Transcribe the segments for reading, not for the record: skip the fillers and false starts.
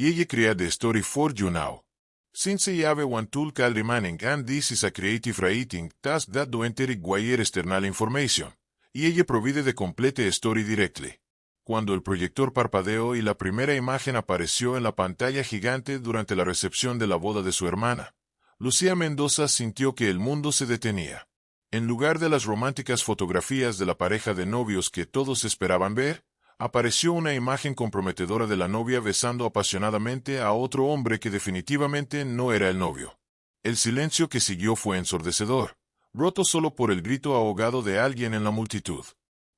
ella crea The Story for You Now. Since jag wantul kallrimaning and this is a creative writing task that do enter require external information. Y ella provide the complete story directly. Cuando el proyector parpadeó y la primera imagen apareció en la pantalla gigante durante la recepción de la boda de su hermana, Lucía Mendoza sintió que el mundo se detenía. En lugar de las románticas fotografías de la pareja de novios que todos esperaban ver, apareció una imagen comprometedora de la novia besando apasionadamente a otro hombre que definitivamente no era el novio. El silencio que siguió fue ensordecedor, roto solo por el grito ahogado de alguien en la multitud.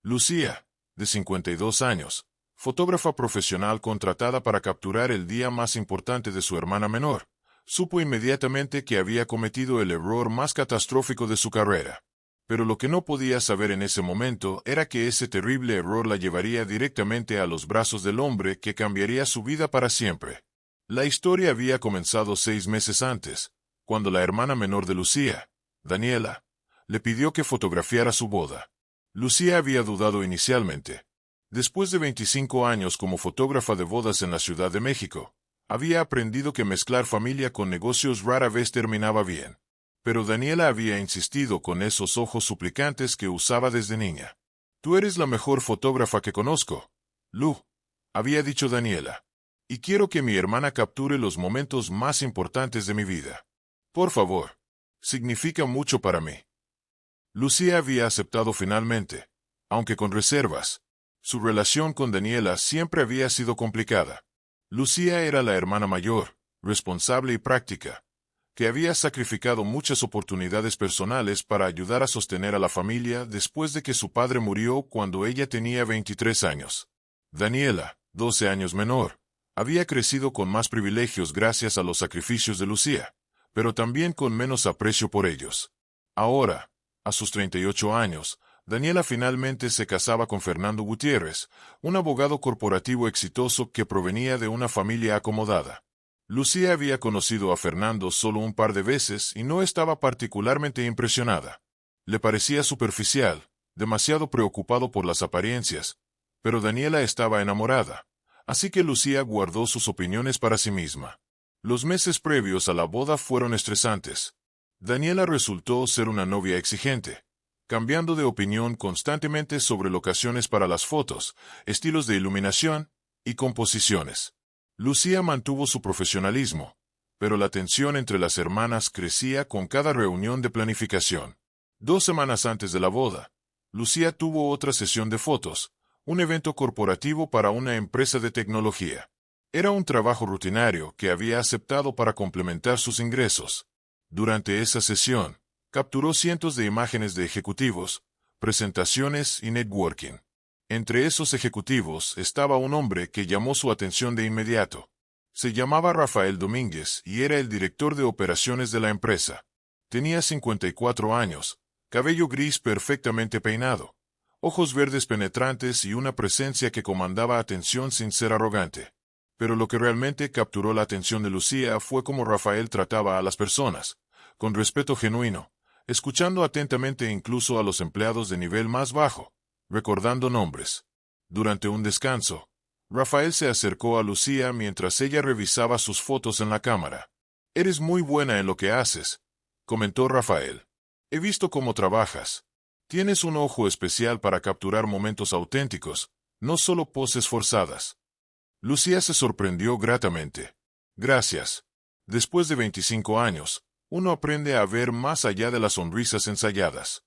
Lucía, de 52 años, fotógrafa profesional contratada para capturar el día más importante de su hermana menor, supo inmediatamente que había cometido el error más catastrófico de su carrera. Pero lo que no podía saber en ese momento era que ese terrible error la llevaría directamente a los brazos del hombre que cambiaría su vida para siempre. La historia había comenzado 6 meses antes, cuando la hermana menor de Lucía, Daniela, le pidió que fotografiara su boda. Lucía había dudado inicialmente. Después de 25 años como fotógrafa de bodas en la Ciudad de México, había aprendido que mezclar familia con negocios rara vez terminaba bien. Pero Daniela había insistido con esos ojos suplicantes que usaba desde niña. «Tú eres la mejor fotógrafa que conozco, Lu», había dicho Daniela. «Y quiero que mi hermana capture los momentos más importantes de mi vida. Por favor, significa mucho para mí». Lucía había aceptado finalmente, aunque con reservas. Su relación con Daniela siempre había sido complicada. Lucía era la hermana mayor, responsable y práctica, que había sacrificado muchas oportunidades personales para ayudar a sostener a la familia después de que su padre murió cuando ella tenía 23 años. Daniela, 12 años menor, había crecido con más privilegios gracias a los sacrificios de Lucía, pero también con menos aprecio por ellos. Ahora, a sus 38 años, Daniela finalmente se casaba con Fernando Gutiérrez, un abogado corporativo exitoso que provenía de una familia acomodada. Lucía había conocido a Fernando solo un par de veces y no estaba particularmente impresionada. Le parecía superficial, demasiado preocupado por las apariencias, pero Daniela estaba enamorada, así que Lucía guardó sus opiniones para sí misma. Los meses previos a la boda fueron estresantes. Daniela resultó ser una novia exigente, cambiando de opinión constantemente sobre locaciones para las fotos, estilos de iluminación y composiciones. Lucía mantuvo su profesionalismo, pero la tensión entre las hermanas crecía con cada reunión de planificación. 2 semanas antes de la boda, Lucía tuvo otra sesión de fotos, un evento corporativo para una empresa de tecnología. Era un trabajo rutinario que había aceptado para complementar sus ingresos. Durante esa sesión, capturó cientos de imágenes de ejecutivos, presentaciones y networking. Entre esos ejecutivos estaba un hombre que llamó su atención de inmediato. Se llamaba Rafael Domínguez y era el director de operaciones de la empresa. Tenía 54 años, cabello gris perfectamente peinado, ojos verdes penetrantes y una presencia que comandaba atención sin ser arrogante. Pero lo que realmente capturó la atención de Lucía fue cómo Rafael trataba a las personas, con respeto genuino, escuchando atentamente incluso a los empleados de nivel más bajo, recordando nombres. Durante un descanso, Rafael se acercó a Lucía mientras ella revisaba sus fotos en la cámara. «Eres muy buena en lo que haces», comentó Rafael. «He visto cómo trabajas. Tienes un ojo especial para capturar momentos auténticos, no solo poses forzadas». Lucía se sorprendió gratamente. «Gracias. Después de 25 años, uno aprende a ver más allá de las sonrisas ensayadas».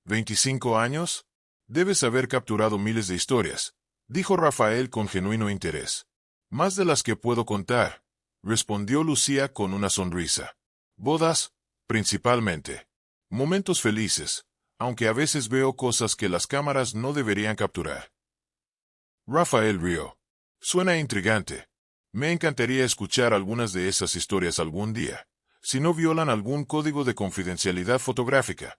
«¿25 años? Debes haber capturado miles de historias», dijo Rafael con genuino interés. «Más de las que puedo contar», respondió Lucía con una sonrisa. «Bodas, principalmente. Momentos felices, aunque a veces veo cosas que las cámaras no deberían capturar». Rafael rió. «Suena intrigante. Me encantaría escuchar algunas de esas historias algún día, si no violan algún código de confidencialidad fotográfica».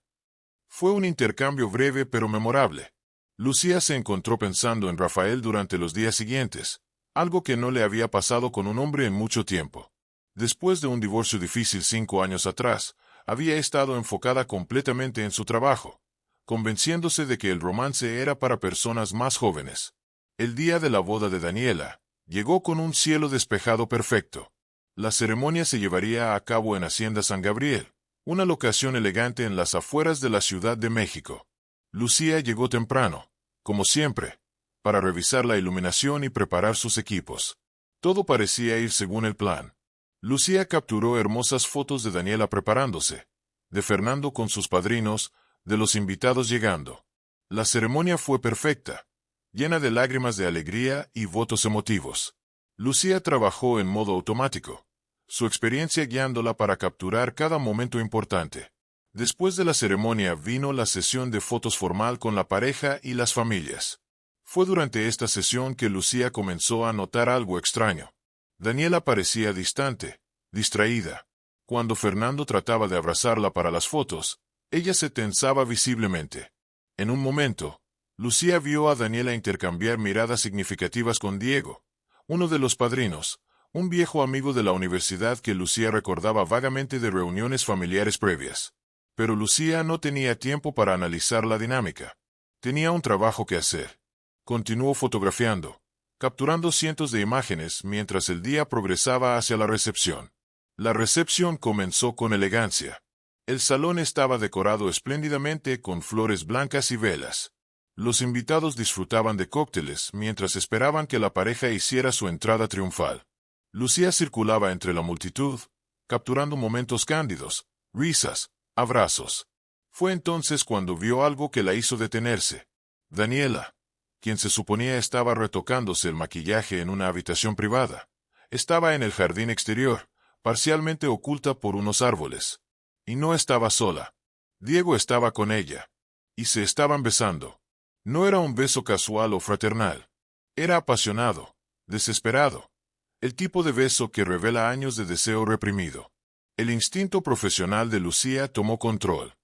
Fue un intercambio breve pero memorable. Lucía se encontró pensando en Rafael durante los días siguientes, algo que no le había pasado con un hombre en mucho tiempo. Después de un divorcio difícil 5 años atrás, había estado enfocada completamente en su trabajo, convenciéndose de que el romance era para personas más jóvenes. El día de la boda de Daniela, Llegó con un cielo despejado perfecto. La ceremonia se llevaría a cabo en Hacienda San Gabriel, una locación elegante en las afueras de la Ciudad de México. Lucía llegó temprano, como siempre, para revisar la iluminación y preparar sus equipos. Todo parecía ir según el plan. Lucía capturó hermosas fotos de Daniela preparándose, de Fernando con sus padrinos, de los invitados llegando. La ceremonia fue perfecta, llena de lágrimas de alegría y votos emotivos. Lucía trabajó en modo automático, su experiencia guiándola para capturar cada momento importante. Después de la ceremonia vino la sesión de fotos formal con la pareja y las familias. Fue durante esta sesión que Lucía comenzó a notar algo extraño. Daniela parecía distante, distraída. Cuando Fernando trataba de abrazarla para las fotos, ella se tensaba visiblemente. En un momento, Lucía vio a Daniela intercambiar miradas significativas con Diego, uno de los padrinos, un viejo amigo de la universidad que Lucía recordaba vagamente de reuniones familiares previas. Pero Lucía no tenía tiempo para analizar la dinámica. Tenía un trabajo que hacer. Continuó fotografiando, capturando cientos de imágenes mientras el día progresaba hacia la recepción. La recepción comenzó con elegancia. El salón estaba decorado espléndidamente con flores blancas y velas. Los invitados disfrutaban de cócteles mientras esperaban que la pareja hiciera su entrada triunfal. Lucía circulaba entre la multitud, capturando momentos cándidos, risas, abrazos. Fue entonces cuando vio algo que la hizo detenerse. Daniela, quien se suponía estaba retocándose el maquillaje en una habitación privada, estaba en el jardín exterior, parcialmente oculta por unos árboles. Y no estaba sola. Diego estaba con ella. Y se estaban besando. No era un beso casual o fraternal. Era apasionado, desesperado. El tipo de beso que revela años de deseo reprimido. El instinto profesional de Lucía tomó control.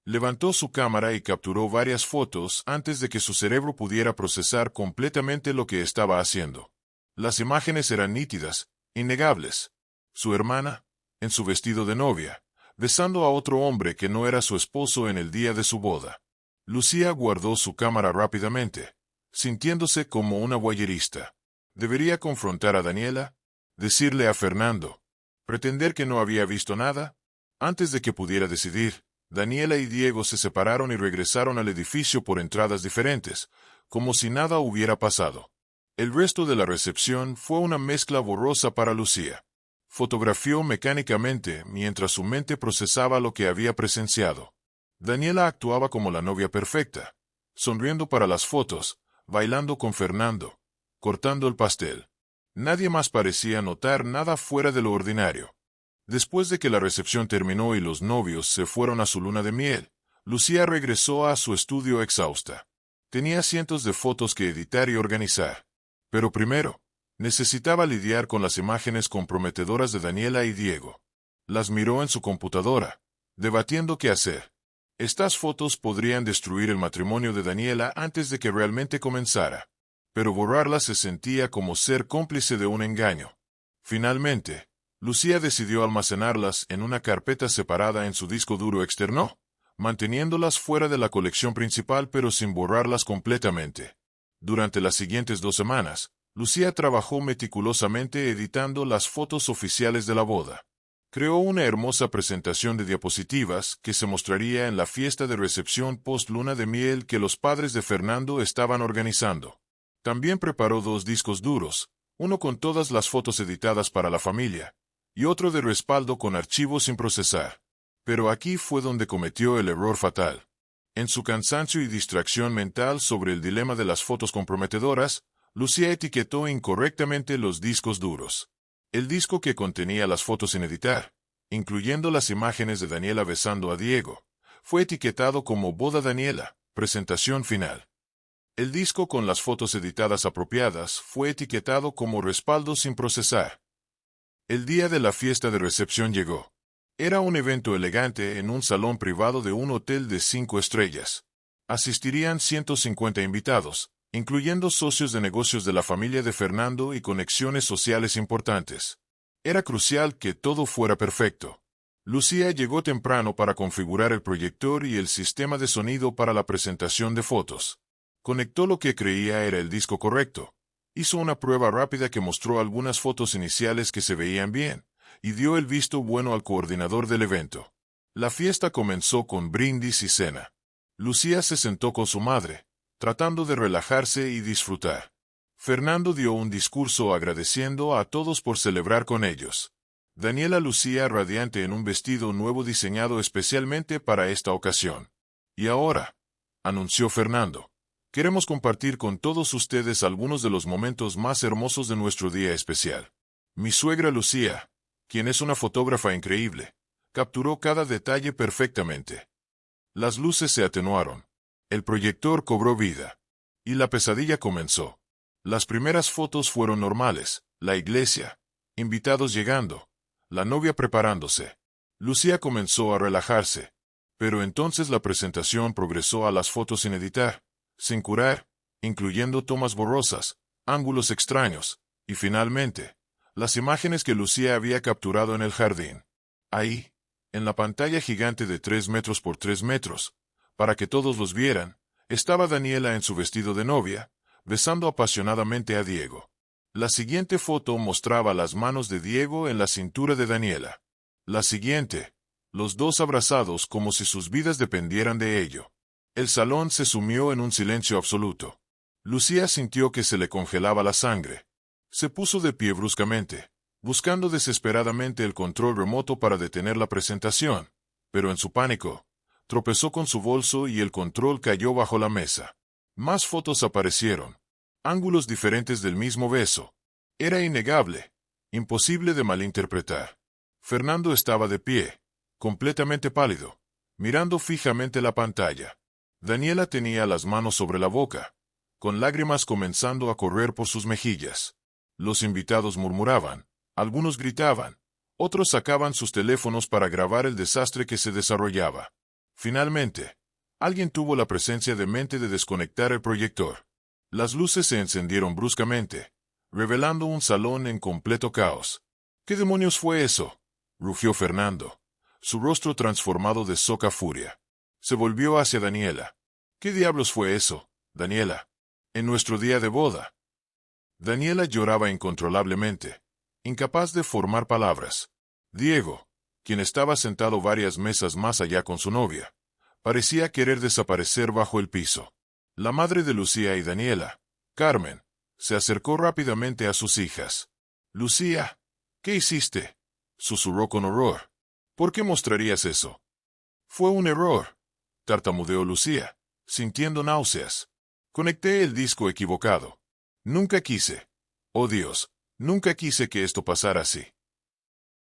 Levantó su cámara y capturó varias fotos antes de que su cerebro pudiera procesar completamente lo que estaba haciendo. Las imágenes eran nítidas, innegables. Su hermana, en su vestido de novia, besando a otro hombre que no era su esposo en el día de su boda. Lucía guardó su cámara rápidamente, sintiéndose como una voyerista. ¿Debería confrontar a Daniela? ¿Decirle a Fernando? ¿Pretender que no había visto nada? Antes de que pudiera decidir, Daniela y Diego se separaron y regresaron al edificio por entradas diferentes, como si nada hubiera pasado. El resto de la recepción fue una mezcla borrosa para Lucía. Fotografió mecánicamente mientras su mente procesaba lo que había presenciado. Daniela actuaba como la novia perfecta, sonriendo para las fotos, bailando con Fernando, cortando el pastel. Nadie más parecía notar nada fuera de lo ordinario. Después de que la recepción terminó y los novios se fueron a su luna de miel, Lucía regresó a su estudio exhausta. Tenía cientos de fotos que editar y organizar. Pero primero, necesitaba lidiar con las imágenes comprometedoras de Daniela y Diego. Las miró en su computadora, debatiendo qué hacer. Estas fotos podrían destruir el matrimonio de Daniela antes de que realmente comenzara. Pero borrarlas se sentía como ser cómplice de un engaño. Finalmente, Lucía decidió almacenarlas en una carpeta separada en su disco duro externo, manteniéndolas fuera de la colección principal pero sin borrarlas completamente. Durante las siguientes 2 semanas, Lucía trabajó meticulosamente editando las fotos oficiales de la boda. Creó una hermosa presentación de diapositivas que se mostraría en la fiesta de recepción post-luna de miel que los padres de Fernando estaban organizando. También preparó 2 discos duros, uno con todas las fotos editadas para la familia, y otro de respaldo con archivos sin procesar. Pero aquí fue donde cometió el error fatal. En su cansancio y distracción mental sobre el dilema de las fotos comprometedoras, Lucía etiquetó incorrectamente los discos duros. El disco que contenía las fotos sin editar, incluyendo las imágenes de Daniela besando a Diego, fue etiquetado como Boda Daniela, presentación final. El disco con las fotos editadas apropiadas fue etiquetado como respaldo sin procesar. El día de la fiesta de recepción llegó. Era un evento elegante en un salón privado de un hotel de 5 estrellas. Asistirían 150 invitados, incluyendo socios de negocios de la familia de Fernando y conexiones sociales importantes. Era crucial que todo fuera perfecto. Lucía llegó temprano para configurar el proyector y el sistema de sonido para la presentación de fotos. Conectó lo que creía era el disco correcto, Hizo una prueba rápida que mostró algunas fotos iniciales que se veían bien, y dio el visto bueno al coordinador del evento. La fiesta comenzó con brindis y cena. Lucía se sentó con su madre, tratando de relajarse y disfrutar. Fernando dio un discurso agradeciendo a todos por celebrar con ellos. Daniela lucía radiante en un vestido nuevo diseñado especialmente para esta ocasión. Y ahora, anunció Fernando, queremos compartir con todos ustedes algunos de los momentos más hermosos de nuestro día especial. Mi suegra Lucía, quien es una fotógrafa increíble, capturó cada detalle perfectamente. Las luces se atenuaron, el proyector cobró vida, y la pesadilla comenzó. Las primeras fotos fueron normales, la iglesia, invitados llegando, la novia preparándose. Lucía comenzó a relajarse, pero entonces la presentación progresó a las fotos sin editar, sin curar, incluyendo tomas borrosas, ángulos extraños, y finalmente, las imágenes que Lucía había capturado en el jardín. Ahí, en la pantalla gigante de 3 metros por 3 metros, para que todos los vieran, estaba Daniela en su vestido de novia, besando apasionadamente a Diego. La siguiente foto mostraba las manos de Diego en la cintura de Daniela. La siguiente, los dos abrazados como si sus vidas dependieran de ello. El salón se sumió en un silencio absoluto. Lucía sintió que se le congelaba la sangre. Se puso de pie bruscamente, buscando desesperadamente el control remoto para detener la presentación, pero en su pánico, tropezó con su bolso y el control cayó bajo la mesa. Más fotos aparecieron. Ángulos diferentes del mismo beso. Era innegable, imposible de malinterpretar. Fernando estaba de pie, completamente pálido, mirando fijamente la pantalla. Daniela tenía las manos sobre la boca, con lágrimas comenzando a correr por sus mejillas. Los invitados murmuraban, algunos gritaban, otros sacaban sus teléfonos para grabar el desastre que se desarrollaba. Finalmente, alguien tuvo la presencia de mente de desconectar el proyector. Las luces se encendieron bruscamente, revelando un salón en completo caos. ¿Qué demonios fue eso?, rugió Fernando, su rostro transformado de soca furia. Se volvió hacia Daniela. ¿Qué diablos fue eso, Daniela? En nuestro día de boda. Daniela lloraba incontrolablemente, incapaz de formar palabras. Diego, quien estaba sentado varias mesas más allá con su novia, parecía querer desaparecer bajo el piso. La madre de Lucía y Daniela, Carmen, se acercó rápidamente a sus hijas. «Lucía, ¿qué hiciste?», susurró con horror. «¿Por qué mostrarías eso?». «Fue un error», tartamudeó Lucía, sintiendo náuseas. «Conecté el disco equivocado. Nunca quise. Oh Dios, nunca quise que esto pasara así».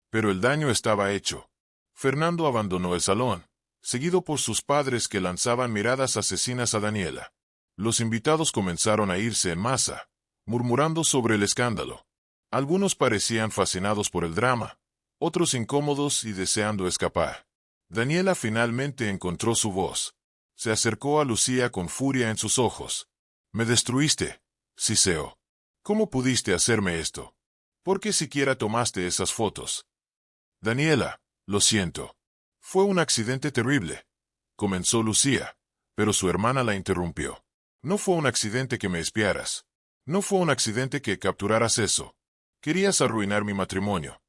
Pero el daño estaba hecho. Fernando abandonó el salón, seguido por sus padres que lanzaban miradas asesinas a Daniela. Los invitados comenzaron a irse en masa, murmurando sobre el escándalo. Algunos parecían fascinados por el drama, otros incómodos y deseando escapar. Daniela finalmente encontró su voz. Se acercó a Lucía con furia en sus ojos. «Me destruiste, siseó. ¿Cómo pudiste hacerme esto? ¿Por qué siquiera tomaste esas fotos?». «Daniela, lo siento. Fue un accidente terrible», comenzó Lucía, pero su hermana la interrumpió. «No fue un accidente que me espiaras. No fue un accidente que capturaras eso. Querías arruinar mi matrimonio.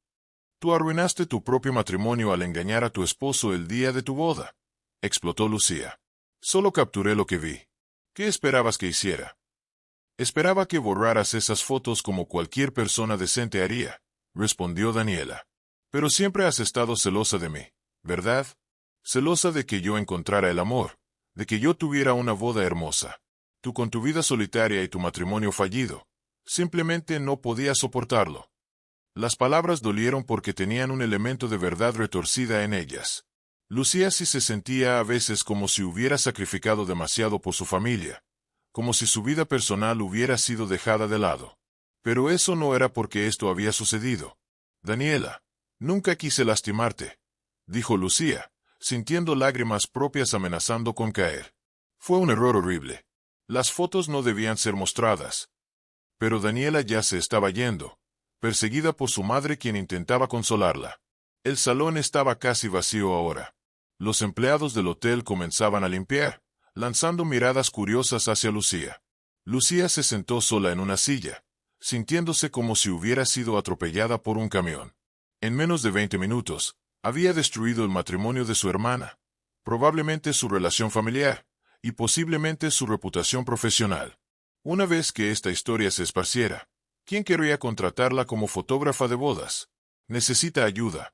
Tú arruinaste tu propio matrimonio al engañar a tu esposo el día de tu boda», explotó Lucía. «Solo capturé lo que vi. ¿Qué esperabas que hiciera?». «Esperaba que borraras esas fotos como cualquier persona decente haría», respondió Daniela. «Pero siempre has estado celosa de mí, ¿verdad? Celosa de que yo encontrara el amor, de que yo tuviera una boda hermosa. Tú con tu vida solitaria y tu matrimonio fallido, simplemente no podías soportarlo». Las palabras dolieron porque tenían un elemento de verdad retorcida en ellas. Lucía sí se sentía a veces como si hubiera sacrificado demasiado por su familia, como si su vida personal hubiera sido dejada de lado. Pero eso no era porque esto había sucedido. «Daniela, nunca quise lastimarte», dijo Lucía, sintiendo lágrimas propias amenazando con caer. «Fue un error horrible. Las fotos no debían ser mostradas». Pero Daniela ya se estaba yendo, perseguida por su madre quien intentaba consolarla. El salón estaba casi vacío ahora. Los empleados del hotel comenzaban a limpiar, lanzando miradas curiosas hacia Lucía. Lucía se sentó sola en una silla, sintiéndose como si hubiera sido atropellada por un camión. En menos de 20 minutos, había destruido el matrimonio de su hermana, probablemente su relación familiar, y posiblemente su reputación profesional. Una vez que esta historia se esparciera, ¿quién querría contratarla como fotógrafa de bodas? Necesita ayuda.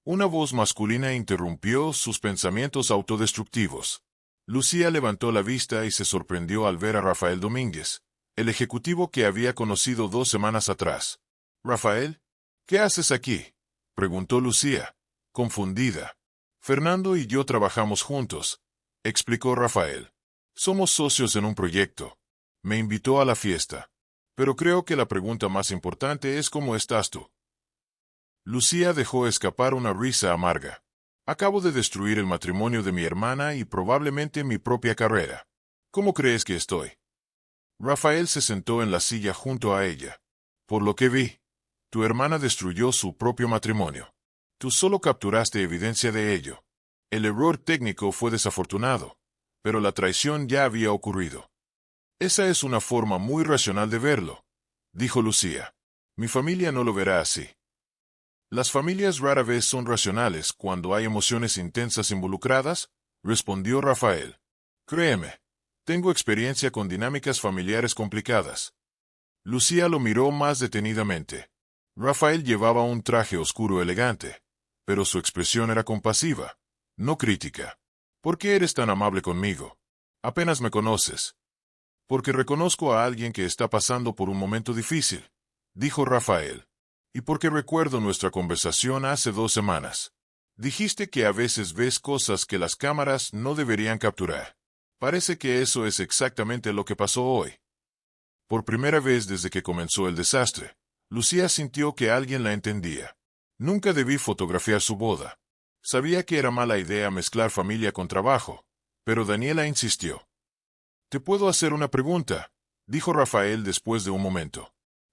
Una voz masculina interrumpió sus pensamientos autodestructivos. Lucía levantó la vista y se sorprendió al ver a Rafael Domínguez, el ejecutivo que había conocido 2 semanas atrás. «Rafael, ¿qué haces aquí?», preguntó Lucía, confundida. «Fernando y yo trabajamos juntos», explicó Rafael. «Somos socios en un proyecto. Me invitó a la fiesta. Pero creo que la pregunta más importante es ¿cómo estás tú?». Lucía dejó escapar una risa amarga. «Acabo de destruir el matrimonio de mi hermana y probablemente mi propia carrera. ¿Cómo crees que estoy?». Rafael se sentó en la silla junto a ella. «Por lo que vi, tu hermana destruyó su propio matrimonio. Tú solo capturaste evidencia de ello. El error técnico fue desafortunado, pero la traición ya había ocurrido». «Esa es una forma muy racional de verlo», dijo Lucía. «Mi familia no lo verá así». «Las familias rara vez son racionales cuando hay emociones intensas involucradas», respondió Rafael. «Créeme, tengo experiencia con dinámicas familiares complicadas». Lucía lo miró más detenidamente. Rafael llevaba un traje oscuro elegante, pero su expresión era compasiva, no crítica. «¿Por qué eres tan amable conmigo? Apenas me conoces». «Porque reconozco a alguien que está pasando por un momento difícil», dijo Rafael. «Y porque recuerdo nuestra conversación hace 2 semanas. Dijiste que a veces ves cosas que las cámaras no deberían capturar. Parece que eso es exactamente lo que pasó hoy». Por primera vez desde que comenzó el desastre, Lucía sintió que alguien la entendía. «Nunca debí fotografiar su boda. Sabía que era mala idea mezclar familia con trabajo, pero Daniela insistió». «¿Te puedo hacer una pregunta?», dijo Rafael después de un momento.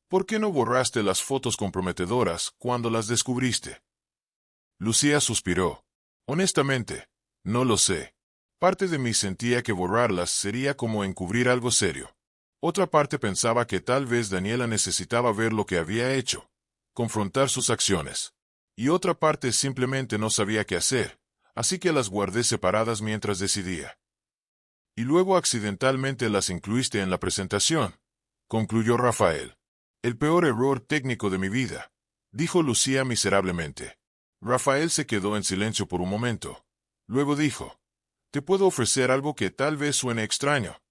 «¿Por qué no borraste las fotos comprometedoras cuando las descubriste?». Lucía suspiró. «Honestamente, no lo sé. Parte de mí sentía que borrarlas sería como encubrir algo serio. Otra parte pensaba que tal vez Daniela necesitaba ver lo que había hecho, confrontar sus acciones. Y otra parte simplemente no sabía qué hacer, así que las guardé separadas mientras decidía». «Y luego accidentalmente las incluiste en la presentación», concluyó Rafael. «El peor error técnico de mi vida», dijo Lucía miserablemente. Rafael se quedó en silencio por un momento. Luego dijo: «Te puedo ofrecer algo que tal vez suene extraño».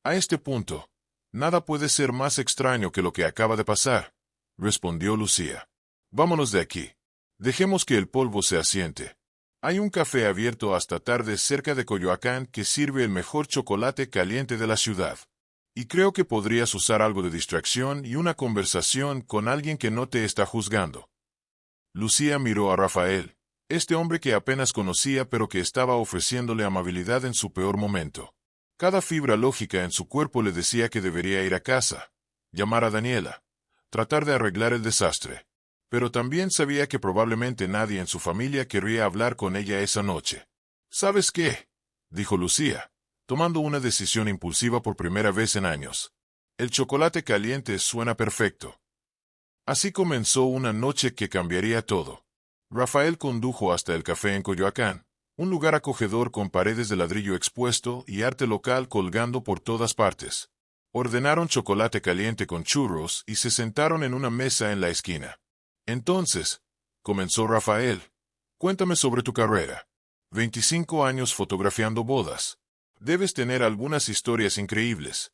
«A este punto, nada puede ser más extraño que lo que acaba de pasar», respondió Lucía. «Vámonos de aquí. Dejemos que el polvo se asiente. Hay un café abierto hasta tarde cerca de Coyoacán que sirve el mejor chocolate caliente de la ciudad. Y creo que podrías usar algo de distracción y una conversación con alguien que no te está juzgando». Lucía miró a Rafael, este hombre que apenas conocía pero que estaba ofreciéndole amabilidad en su peor momento. Cada fibra lógica en su cuerpo le decía que debería ir a casa, llamar a Daniela, tratar de arreglar el desastre. Pero también sabía que probablemente nadie en su familia querría hablar con ella esa noche. «¿Sabes qué?», dijo Lucía, tomando una decisión impulsiva por primera vez en años. «El chocolate caliente suena perfecto». Así comenzó una noche que cambiaría todo. Rafael condujo hasta el café en Coyoacán, un lugar acogedor con paredes de ladrillo expuesto y arte local colgando por todas partes. Ordenaron chocolate caliente con churros y se sentaron en una mesa en la esquina. «Entonces», comenzó Rafael, «cuéntame sobre tu carrera. 25 años fotografiando bodas. Debes tener algunas historias increíbles».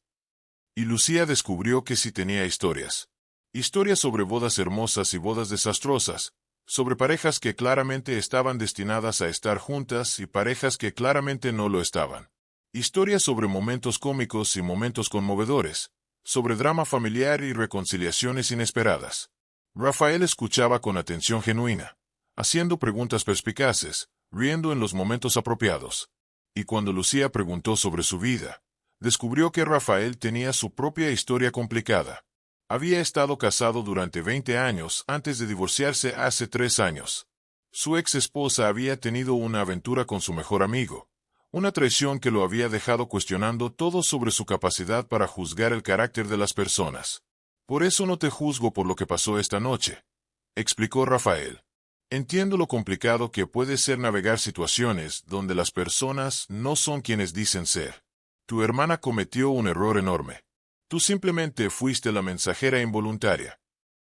Y Lucía descubrió que sí tenía historias. Historias sobre bodas hermosas y bodas desastrosas, sobre parejas que claramente estaban destinadas a estar juntas y parejas que claramente no lo estaban. Historias sobre momentos cómicos y momentos conmovedores, sobre drama familiar y reconciliaciones inesperadas. Rafael escuchaba con atención genuina, haciendo preguntas perspicaces, riendo en los momentos apropiados. Y cuando Lucía preguntó sobre su vida, descubrió que Rafael tenía su propia historia complicada. Había estado casado durante 20 años antes de divorciarse hace 3 años. Su ex esposa había tenido una aventura con su mejor amigo, una traición que lo había dejado cuestionando todo sobre su capacidad para juzgar el carácter de las personas. Por eso no te juzgo por lo que pasó esta noche, explicó Rafael. Entiendo lo complicado que puede ser navegar situaciones donde las personas no son quienes dicen ser. Tu hermana cometió un error enorme. Tú simplemente fuiste la mensajera involuntaria.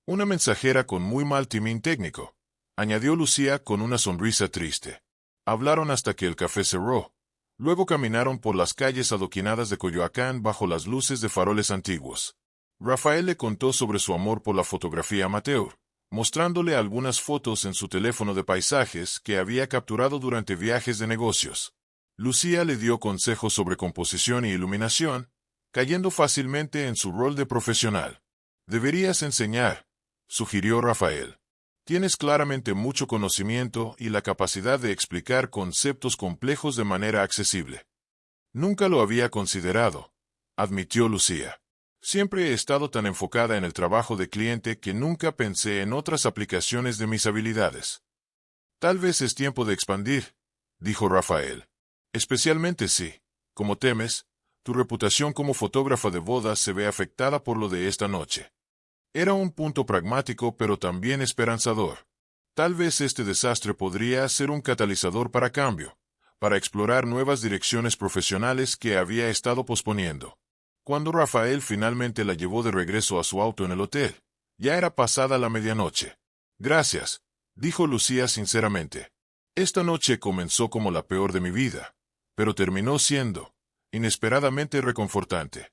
Una mensajera con muy mal timing técnico, añadió Lucía con una sonrisa triste. Hablaron hasta que el café cerró. Luego caminaron por las calles adoquinadas de Coyoacán bajo las luces de faroles antiguos. Rafael le contó sobre su amor por la fotografía amateur, mostrándole algunas fotos en su teléfono de paisajes que había capturado durante viajes de negocios. Lucía le dio consejos sobre composición y iluminación, cayendo fácilmente en su rol de profesional. Deberías enseñar, sugirió Rafael. Tienes claramente mucho conocimiento y la capacidad de explicar conceptos complejos de manera accesible. Nunca lo había considerado, admitió Lucía. Siempre he estado tan enfocada en el trabajo de cliente que nunca pensé en otras aplicaciones de mis habilidades. Tal vez es tiempo de expandir, dijo Rafael. Especialmente si, como temes, tu reputación como fotógrafa de bodas se ve afectada por lo de esta noche. Era un punto pragmático pero también esperanzador. Tal vez este desastre podría ser un catalizador para cambio, para explorar nuevas direcciones profesionales que había estado posponiendo. Cuando Rafael finalmente la llevó de regreso a su auto en el hotel, ya era pasada la medianoche. Gracias, dijo Lucía sinceramente. Esta noche comenzó como la peor de mi vida, pero terminó siendo, inesperadamente reconfortante.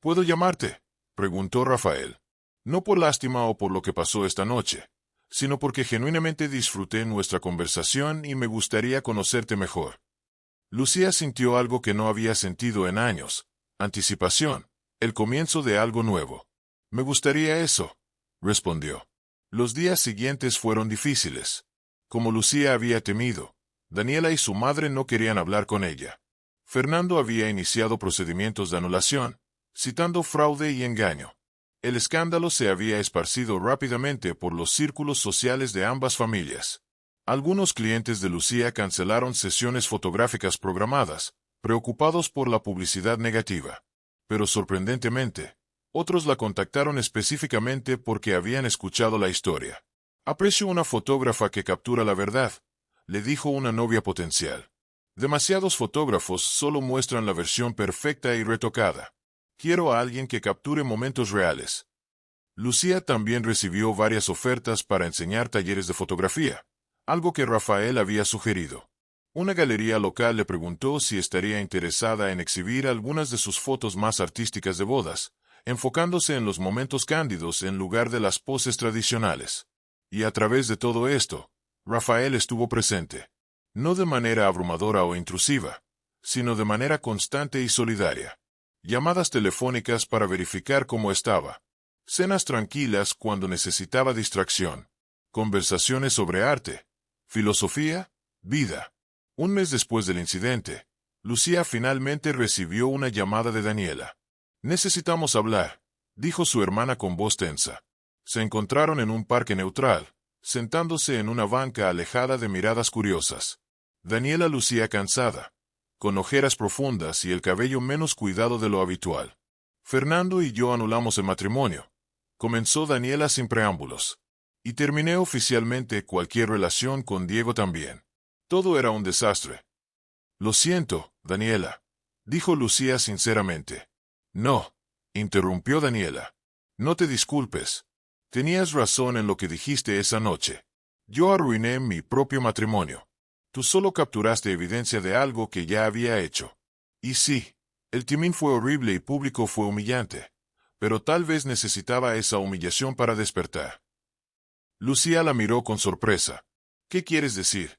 ¿Puedo llamarte?, preguntó Rafael. No por lástima o por lo que pasó esta noche, sino porque genuinamente disfruté nuestra conversación y me gustaría conocerte mejor. Lucía sintió algo que no había sentido en años: anticipación, el comienzo de algo nuevo. Me gustaría eso, respondió. Los días siguientes fueron difíciles. Como Lucía había temido, Daniela y su madre no querían hablar con ella. Fernando había iniciado procedimientos de anulación, citando fraude y engaño. El escándalo se había esparcido rápidamente por los círculos sociales de ambas familias. Algunos clientes de Lucía cancelaron sesiones fotográficas programadas, preocupados por la publicidad negativa. Pero sorprendentemente, otros la contactaron específicamente porque habían escuchado la historia. Aprecio una fotógrafa que captura la verdad, le dijo una novia potencial. Demasiados fotógrafos solo muestran la versión perfecta y retocada. Quiero a alguien que capture momentos reales. Lucía también recibió varias ofertas para enseñar talleres de fotografía, algo que Rafael había sugerido. Una galería local le preguntó si estaría interesada en exhibir algunas de sus fotos más artísticas de bodas, enfocándose en los momentos cándidos en lugar de las poses tradicionales. Y a través de todo esto, Rafael estuvo presente. No de manera abrumadora o intrusiva, sino de manera constante y solidaria. Llamadas telefónicas para verificar cómo estaba. Cenas tranquilas cuando necesitaba distracción. Conversaciones sobre arte, filosofía, vida. Un mes después del incidente, Lucía finalmente recibió una llamada de Daniela. Necesitamos hablar, dijo su hermana con voz tensa. Se encontraron en un parque neutral, sentándose en una banca alejada de miradas curiosas. Daniela lucía cansada, con ojeras profundas y el cabello menos cuidado de lo habitual. Fernando y yo anulamos el matrimonio, comenzó Daniela sin preámbulos. Y terminé oficialmente cualquier relación con Diego también. Todo era un desastre. Lo siento, Daniela, dijo Lucía sinceramente. No, interrumpió Daniela. No te disculpes. Tenías razón en lo que dijiste esa noche. Yo arruiné mi propio matrimonio. Tú solo capturaste evidencia de algo que ya había hecho. Y sí, el timing fue horrible y público fue humillante. Pero tal vez necesitaba esa humillación para despertar. Lucía la miró con sorpresa. ¿Qué quieres decir?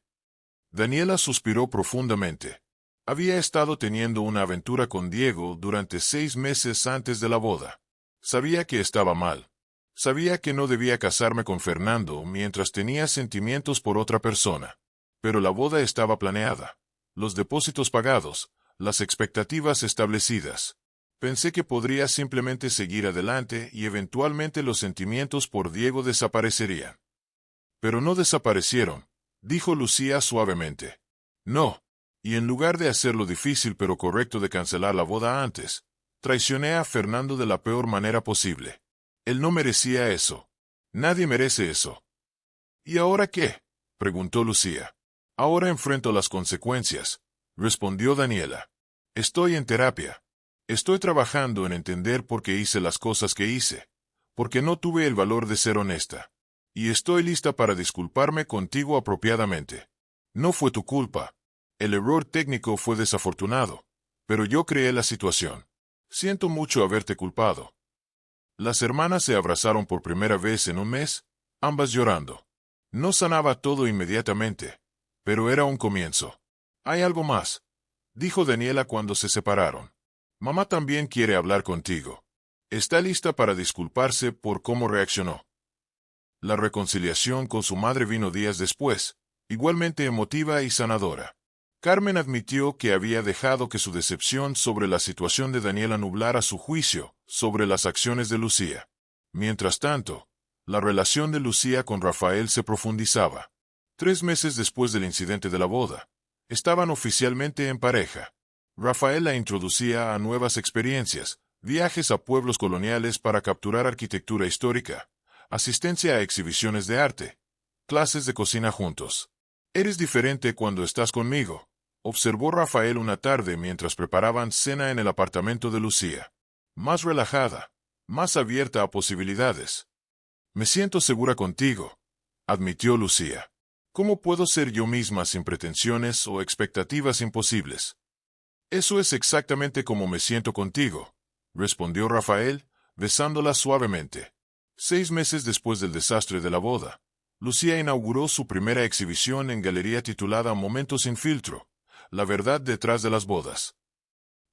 Daniela suspiró profundamente. Había estado teniendo una aventura con Diego durante 6 meses antes de la boda. Sabía que estaba mal. Sabía que no debía casarme con Fernando mientras tenía sentimientos por otra persona. Pero la boda estaba planeada. Los depósitos pagados, las expectativas establecidas. Pensé que podría simplemente seguir adelante y eventualmente los sentimientos por Diego desaparecerían. Pero no desaparecieron, dijo Lucía suavemente. No, y en lugar de hacer lo difícil pero correcto de cancelar la boda antes, traicioné a Fernando de la peor manera posible. Él no merecía eso. Nadie merece eso. ¿Y ahora qué? Preguntó Lucía. Ahora enfrento las consecuencias, respondió Daniela. Estoy en terapia. Estoy trabajando en entender por qué hice las cosas que hice, porque no tuve el valor de ser honesta. Y estoy lista para disculparme contigo apropiadamente. No fue tu culpa. El error técnico fue desafortunado, pero yo creé la situación. Siento mucho haberte culpado. Las hermanas se abrazaron por primera vez en un mes, ambas llorando. No sanaba todo inmediatamente, pero era un comienzo. Hay algo más, dijo Daniela cuando se separaron. Mamá también quiere hablar contigo. Está lista para disculparse por cómo reaccionó. La reconciliación con su madre vino días después, igualmente emotiva y sanadora. Carmen admitió que había dejado que su decepción sobre la situación de Daniela nublara su juicio sobre las acciones de Lucía. Mientras tanto, la relación de Lucía con Rafael se profundizaba. 3 meses después del incidente de la boda, estaban oficialmente en pareja. Rafael la introducía a nuevas experiencias, viajes a pueblos coloniales para capturar arquitectura histórica, asistencia a exhibiciones de arte, clases de cocina juntos. Eres diferente cuando estás conmigo, observó Rafael una tarde mientras preparaban cena en el apartamento de Lucía. Más relajada, más abierta a posibilidades. Me siento segura contigo, admitió Lucía. ¿Cómo puedo ser yo misma sin pretensiones o expectativas imposibles? Eso es exactamente como me siento contigo, respondió Rafael, besándola suavemente. 6 meses después del desastre de la boda, Lucía inauguró su primera exhibición en galería titulada Momentos sin filtro, la verdad detrás de las bodas.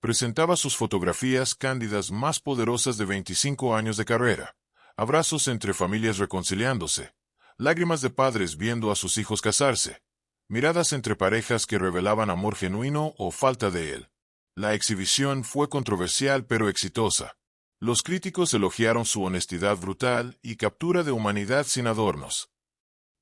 Presentaba sus fotografías cándidas más poderosas de 25 años de carrera, abrazos entre familias reconciliándose, lágrimas de padres viendo a sus hijos casarse, miradas entre parejas que revelaban amor genuino o falta de él. La exhibición fue controversial pero exitosa. Los críticos elogiaron su honestidad brutal y captura de humanidad sin adornos.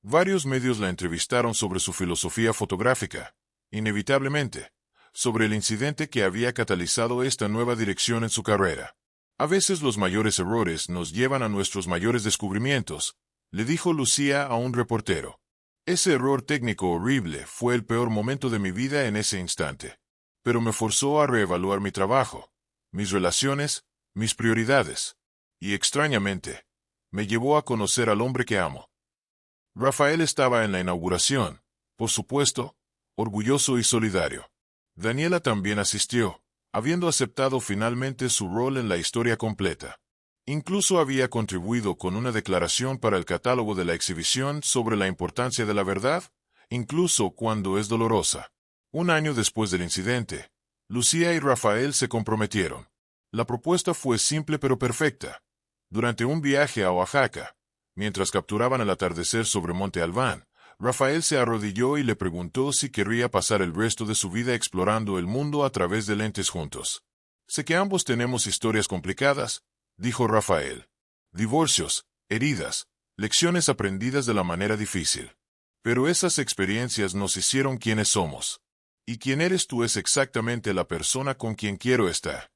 Varios medios la entrevistaron sobre su filosofía fotográfica, inevitablemente, sobre el incidente que había catalizado esta nueva dirección en su carrera. A veces los mayores errores nos llevan a nuestros mayores descubrimientos, le dijo Lucía a un reportero. Ese error técnico horrible fue el peor momento de mi vida en ese instante, pero me forzó a reevaluar mi trabajo, mis relaciones, mis prioridades, y extrañamente, me llevó a conocer al hombre que amo. Rafael estaba en la inauguración, por supuesto, orgulloso y solidario. Daniela también asistió, habiendo aceptado finalmente su rol en la historia completa. Incluso había contribuido con una declaración para el catálogo de la exhibición sobre la importancia de la verdad, incluso cuando es dolorosa. 1 año después del incidente, Lucía y Rafael se comprometieron. La propuesta fue simple pero perfecta. Durante un viaje a Oaxaca, mientras capturaban el atardecer sobre Monte Albán, Rafael se arrodilló y le preguntó si querría pasar el resto de su vida explorando el mundo a través de lentes juntos. Sé que ambos tenemos historias complicadas, dijo Rafael. Divorcios, heridas, lecciones aprendidas de la manera difícil. Pero esas experiencias nos hicieron quienes somos. Y quien eres tú es exactamente la persona con quien quiero estar.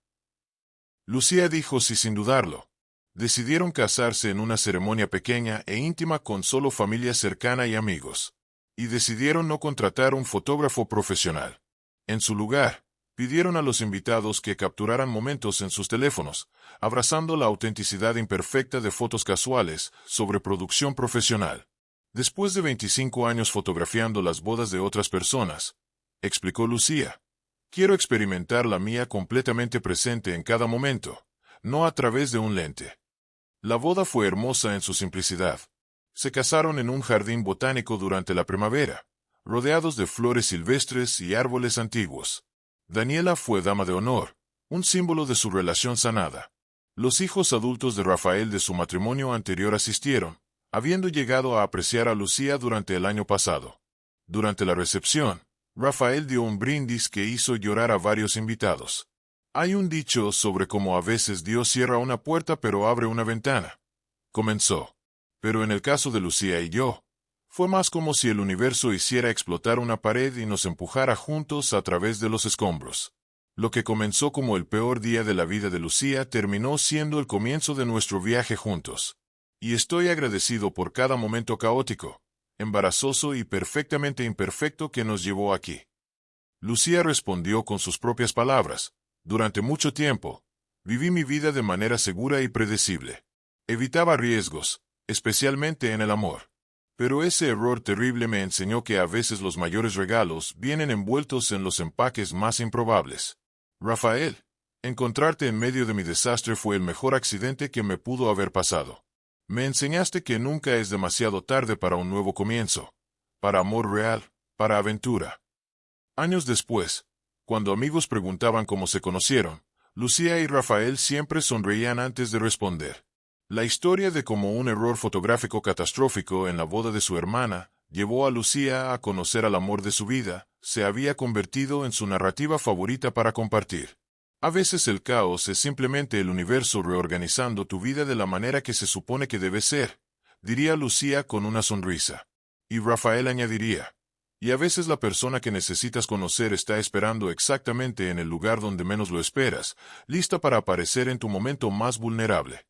Lucía dijo sí sin dudarlo. Decidieron casarse en una ceremonia pequeña e íntima con solo familia cercana y amigos. Y decidieron no contratar un fotógrafo profesional. En su lugar, pidieron a los invitados que capturaran momentos en sus teléfonos, abrazando la autenticidad imperfecta de fotos casuales sobre producción profesional. Después de 25 años fotografiando las bodas de otras personas, explicó Lucía, quiero experimentar la mía completamente presente en cada momento, no a través de un lente. La boda fue hermosa en su simplicidad. Se casaron en un jardín botánico durante la primavera, rodeados de flores silvestres y árboles antiguos. Daniela fue dama de honor, un símbolo de su relación sanada. Los hijos adultos de Rafael de su matrimonio anterior asistieron, habiendo llegado a apreciar a Lucía durante el año pasado. Durante la recepción, Rafael dio un brindis que hizo llorar a varios invitados. Hay un dicho sobre cómo a veces Dios cierra una puerta pero abre una ventana. Comenzó. Pero en el caso de Lucía y yo, fue más como si el universo hiciera explotar una pared y nos empujara juntos a través de los escombros. Lo que comenzó como el peor día de la vida de Lucía terminó siendo el comienzo de nuestro viaje juntos. Y estoy agradecido por cada momento caótico, embarazoso y perfectamente imperfecto que nos llevó aquí. Lucía respondió con sus propias palabras. Durante mucho tiempo, viví mi vida de manera segura y predecible. Evitaba riesgos, especialmente en el amor. Pero ese error terrible me enseñó que a veces los mayores regalos vienen envueltos en los empaques más improbables. Rafael, encontrarte en medio de mi desastre fue el mejor accidente que me pudo haber pasado. Me enseñaste que nunca es demasiado tarde para un nuevo comienzo, para amor real, para aventura. Años después, cuando amigos preguntaban cómo se conocieron, Lucía y Rafael siempre sonreían antes de responder. La historia de cómo un error fotográfico catastrófico en la boda de su hermana llevó a Lucía a conocer al amor de su vida, se había convertido en su narrativa favorita para compartir. A veces el caos es simplemente el universo reorganizando tu vida de la manera que se supone que debe ser, diría Lucía con una sonrisa. Y Rafael añadiría, y a veces la persona que necesitas conocer está esperando exactamente en el lugar donde menos lo esperas, lista para aparecer en tu momento más vulnerable.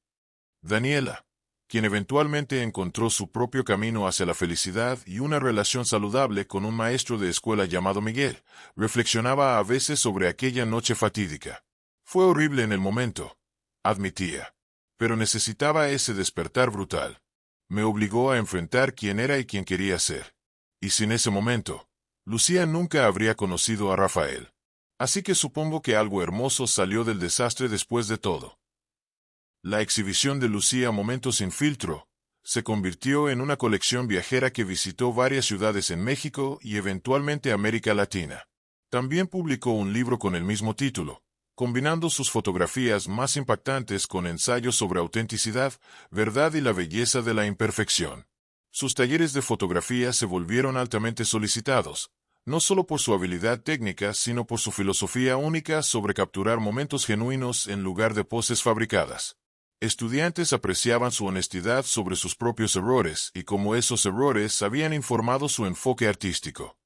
Daniela, quien eventualmente encontró su propio camino hacia la felicidad y una relación saludable con un maestro de escuela llamado Miguel, reflexionaba a veces sobre aquella noche fatídica. Fue horrible en el momento, admitía, pero necesitaba ese despertar brutal. Me obligó a enfrentar quién era y quién quería ser. Y sin ese momento, Lucía nunca habría conocido a Rafael. Así que supongo que algo hermoso salió del desastre después de todo. La exhibición de Lucía Momentos sin filtro se convirtió en una colección viajera que visitó varias ciudades en México y eventualmente América Latina. También publicó un libro con el mismo título, combinando sus fotografías más impactantes con ensayos sobre autenticidad, verdad y la belleza de la imperfección. Sus talleres de fotografía se volvieron altamente solicitados, no solo por su habilidad técnica, sino por su filosofía única sobre capturar momentos genuinos en lugar de poses fabricadas. Estudiantes apreciaban su honestidad sobre sus propios errores y cómo esos errores habían informado su enfoque artístico.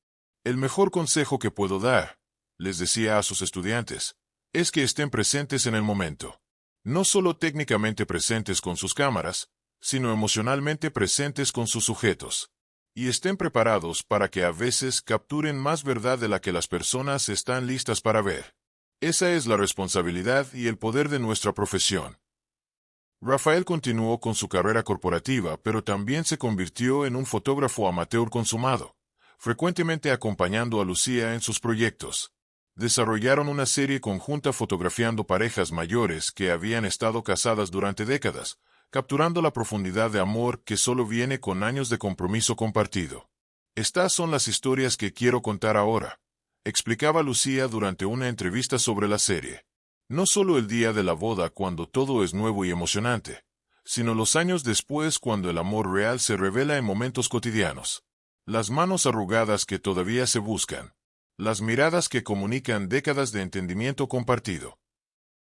El mejor consejo que puedo dar, les decía a sus estudiantes, es que estén presentes en el momento. No solo técnicamente presentes con sus cámaras, sino emocionalmente presentes con sus sujetos. Y estén preparados para que a veces capturen más verdad de la que las personas están listas para ver. Esa es la responsabilidad y el poder de nuestra profesión. Rafael continuó con su carrera corporativa, pero también se convirtió en un fotógrafo amateur consumado, frecuentemente acompañando a Lucía en sus proyectos. Desarrollaron una serie conjunta fotografiando parejas mayores que habían estado casadas durante décadas, capturando la profundidad de amor que solo viene con años de compromiso compartido. Estas son las historias que quiero contar ahora, explicaba Lucía durante una entrevista sobre la serie. No solo el día de la boda cuando todo es nuevo y emocionante, sino los años después cuando el amor real se revela en momentos cotidianos. Las manos arrugadas que todavía se buscan. Las miradas que comunican décadas de entendimiento compartido.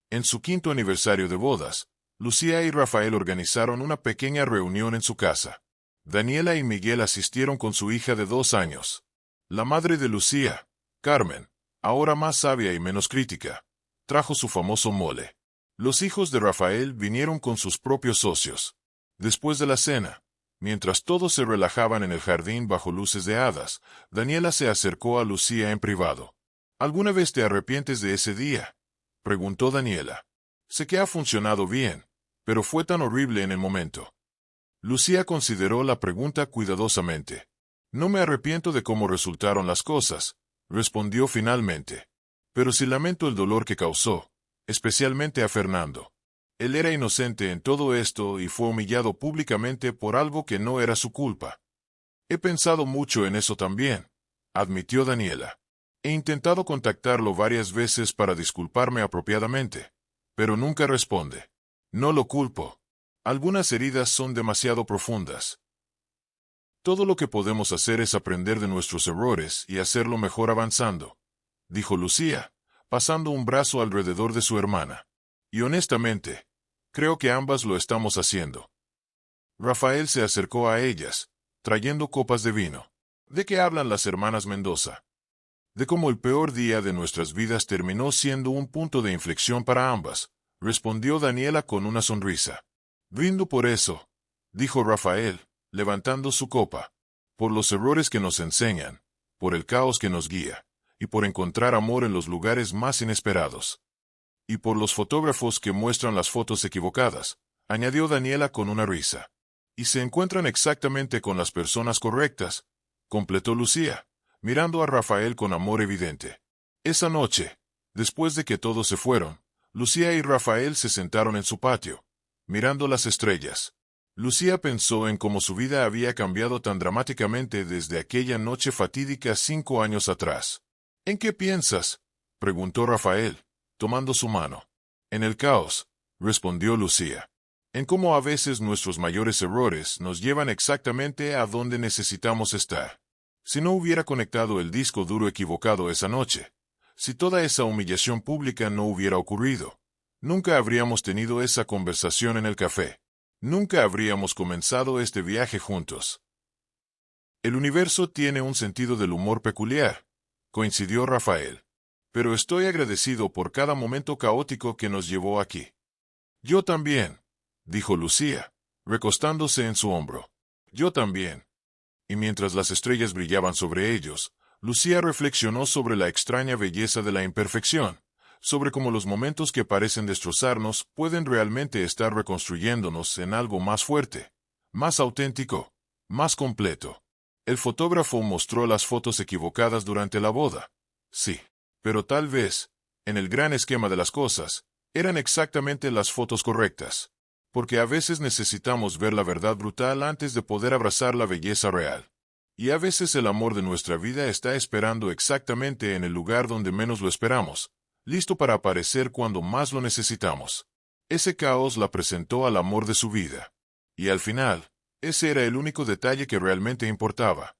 En su 5º aniversario de bodas, Lucía y Rafael organizaron una pequeña reunión en su casa. Daniela y Miguel asistieron con su hija de 2 años. La madre de Lucía, Carmen, ahora más sabia y menos crítica, trajo su famoso mole. Los hijos de Rafael vinieron con sus propios socios. Después de la cena, mientras todos se relajaban en el jardín bajo luces de hadas, Daniela se acercó a Lucía en privado. ¿Alguna vez te arrepientes de ese día?, preguntó Daniela. Sé que ha funcionado bien, pero fue tan horrible en el momento. Lucía consideró la pregunta cuidadosamente. No me arrepiento de cómo resultaron las cosas, respondió finalmente. Pero sí lamento el dolor que causó, especialmente a Fernando. Él era inocente en todo esto y fue humillado públicamente por algo que no era su culpa. He pensado mucho en eso también, admitió Daniela. He intentado contactarlo varias veces para disculparme apropiadamente, pero nunca responde. No lo culpo. Algunas heridas son demasiado profundas. Todo lo que podemos hacer es aprender de nuestros errores y hacerlo mejor avanzando, dijo Lucía, pasando un brazo alrededor de su hermana. Y honestamente, creo que ambas lo estamos haciendo. Rafael se acercó a ellas, trayendo copas de vino. ¿De qué hablan las hermanas Mendoza?, de cómo el peor día de nuestras vidas terminó siendo un punto de inflexión para ambas, respondió Daniela con una sonrisa. Brindo por eso, dijo Rafael, levantando su copa, por los errores que nos enseñan, por el caos que nos guía, y por encontrar amor en los lugares más inesperados. Y por los fotógrafos que muestran las fotos equivocadas, añadió Daniela con una risa. Y se encuentran exactamente con las personas correctas, completó Lucía, mirando a Rafael con amor evidente. Esa noche, después de que todos se fueron, Lucía y Rafael se sentaron en su patio, mirando las estrellas. Lucía pensó en cómo su vida había cambiado tan dramáticamente desde aquella noche fatídica 5 años atrás. ¿En qué piensas?, preguntó Rafael, tomando su mano. En el caos, respondió Lucía. En cómo a veces nuestros mayores errores nos llevan exactamente a donde necesitamos estar. Si no hubiera conectado el disco duro equivocado esa noche, si toda esa humillación pública no hubiera ocurrido, nunca habríamos tenido esa conversación en el café. Nunca habríamos comenzado este viaje juntos. El universo tiene un sentido del humor peculiar, coincidió Rafael. Pero estoy agradecido por cada momento caótico que nos llevó aquí. Yo también, dijo Lucía, recostándose en su hombro. Yo también. Y mientras las estrellas brillaban sobre ellos, Lucía reflexionó sobre la extraña belleza de la imperfección, sobre cómo los momentos que parecen destrozarnos pueden realmente estar reconstruyéndonos en algo más fuerte, más auténtico, más completo. El fotógrafo mostró las fotos equivocadas durante la boda. Sí, pero tal vez, en el gran esquema de las cosas, eran exactamente las fotos correctas. Porque a veces necesitamos ver la verdad brutal antes de poder abrazar la belleza real. Y a veces el amor de nuestra vida está esperando exactamente en el lugar donde menos lo esperamos, listo para aparecer cuando más lo necesitamos. Ese caos la presentó al amor de su vida. Y al final, ese era el único detalle que realmente importaba.